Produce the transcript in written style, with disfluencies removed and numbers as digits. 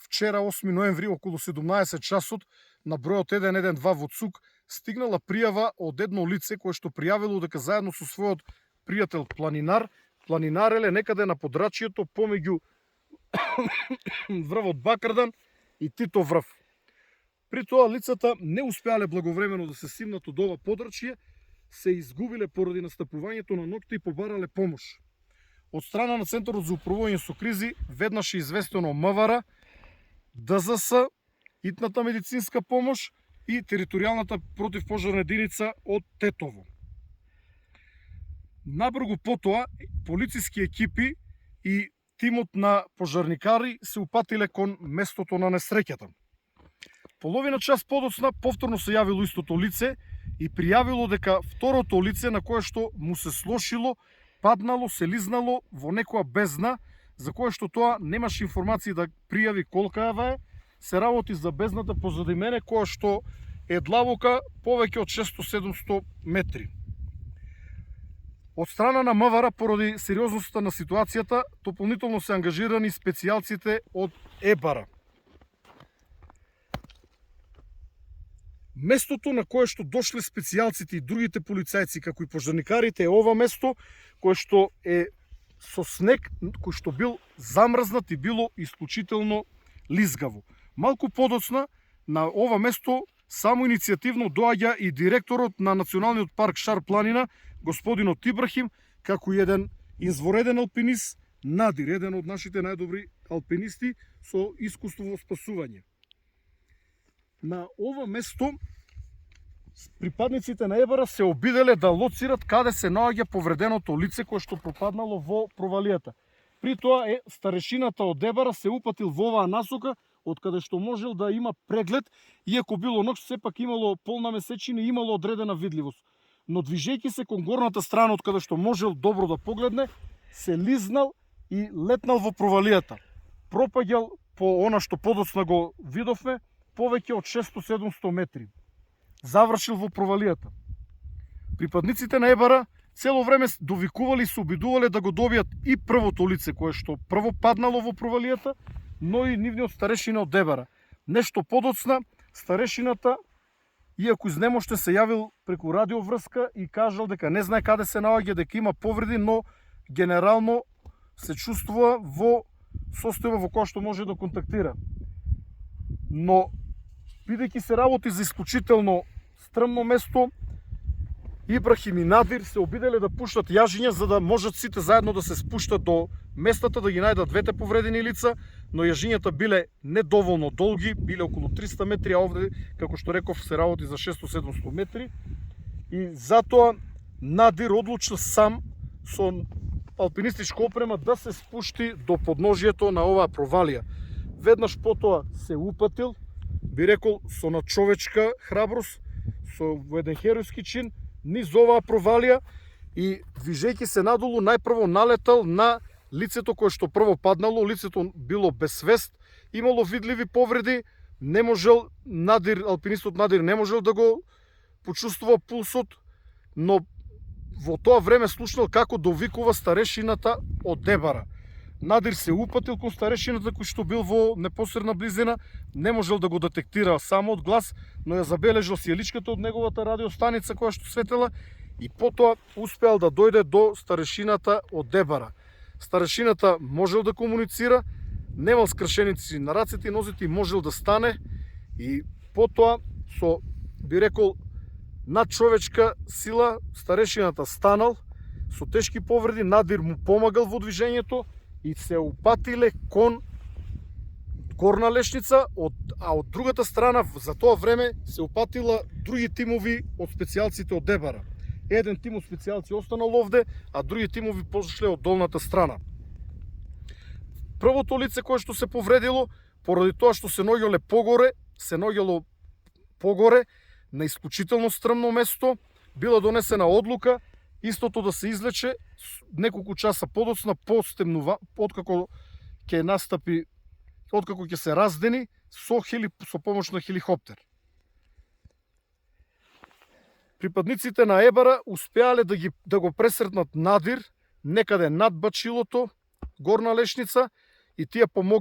вчера 8 ноември околу 17 часот на бројот 112 во ЦУК стигнала пријава од едно лице кое што пријавило дека заедно со својот пријател планинар планинареле некаде на подрачјето помеѓу врвот Бакрдан и Тито врв. При тоа лицата не успеале благовремено да се симнат од ова подрачје, се изгубиле поради настапувањето на ноќта и побарале помош. Од страна на Центарот за управување со кризи веднаш е известено МВР, ДЗС, итната медицинска помош и територијалната противпожарна единица од Тетово. Набрзо потоа полициски екипи и тимот на пожарникари се упатиле кон местото на несреќата. Половина час подоцна повторно се јавило истото лице и пријавило дека второто лице на кое што му се слошило, паднало, се лизнало во некоја бездна, за кое што тоа немаше информации да пријави колка е, се работи за бездната позади мене, која што е длабока повеќе од 600-700 метри. Од страна на МВР, поради сериозноста на ситуацијата, дополнително се ангажирани специјалците од ЕБАРА. Местото на кое што дошле специјалците и другите полицајци, како и пожарникарите, е ова место кое што е со снег, кој што бил замрзнат и било исклучително лизгаво. Малку подоцна на ова место само иницијативно доаѓа и директорот на Националниот парк Шар планина, господинот Ибрахим, како еден извореден алпинист, Надир, еден од нашите најдобри алпинисти со искуство во спасување. На ова место припадниците на ЕБАРА се обиделе да лоцират каде се наоѓа повреденото лице кое што пропаднало во провалијата. При тоа старешината од ЕБАРА се упатил во оваа насока, од каде што можел да има преглед, иако било ноќ, сепак имало полна месечина и имало одредена видливост. Но движејќи се кон горната страна, од каде што можел добро да погледне, се лизнал и летнал во провалијата. Пропаѓал по она што подоцна го видовме, повеќе од 600-700 метри. Завршил во провалијата. Припадниците на ЕБАРА цело време довикували и се обидувале да го добијат и првото лице кое што прво паднало во провалијата, но и нивниот старешина од ЕБАРА. Нешто подоцна, старешината, иако изнемоштен, се јавил преку радиоврска и кажал дека не знае каде се наоѓа, дека има повреди, но генерално се чувствува во состојба во која што може да контактира. Но, бидејќи се работи за исклучително стрмно место, Ибрахим и Надир се обиделе да пуштат јажиња за да можат сите заедно да се спуштат до местата да ги најдат двете повредени лица, но јажињата биле недоволно долги, биле околу 300 метри, а овде, како што реков, се работи за 600-700 метри. И затоа Надир одлучил сам со алпинистичка опрема да се спушти до подножието на оваа провалија. Веднаш потоа се упатил, би рекол со надчовечка храброст, со еден херојски чин, низ оваа провалија и движејќи се надолу најпрво налетал на лицето кое што прво паднало. Лицето било без свест, имало видливи повреди, не можел Надир, алпинистот Надир не можел да го почувствува пулсот, но во тоа време слушнал како довикува старешината од ЕБАРА. Надир се упатил кон старешината кој што бил во непосредна близина, не можел да го детектира само од глас, но ја забележал сијаличката од неговата радиостаница која што светела и потоа успеал да дојде до старешината од ЕБАРА. Старешината можел да комуницира, немал скршеници на рацете и нозите и можел да стане и потоа со, би рекол, надчовечка сила старешината станал со тешки повреди. Надир му помагал во движењето и се упатиле кон горна лешница, а од другата страна за тоа време се упатила други тимови од специјалците од ЕБАРА. Еден тим од специјалци останал овде, а други тимови пошле од долната страна. Првото лице кое што се повредило, поради тоа што се наоѓало погоре на исклучително стрмно место, била донесена одлука истото да се излече неколку часа подоцна откако ќе се раздени со помош на хеликоптер. Припадниците на ЕБАРА успеале да го пресретнат Надир некаде над бачилото, горна лешница, и тие помогнале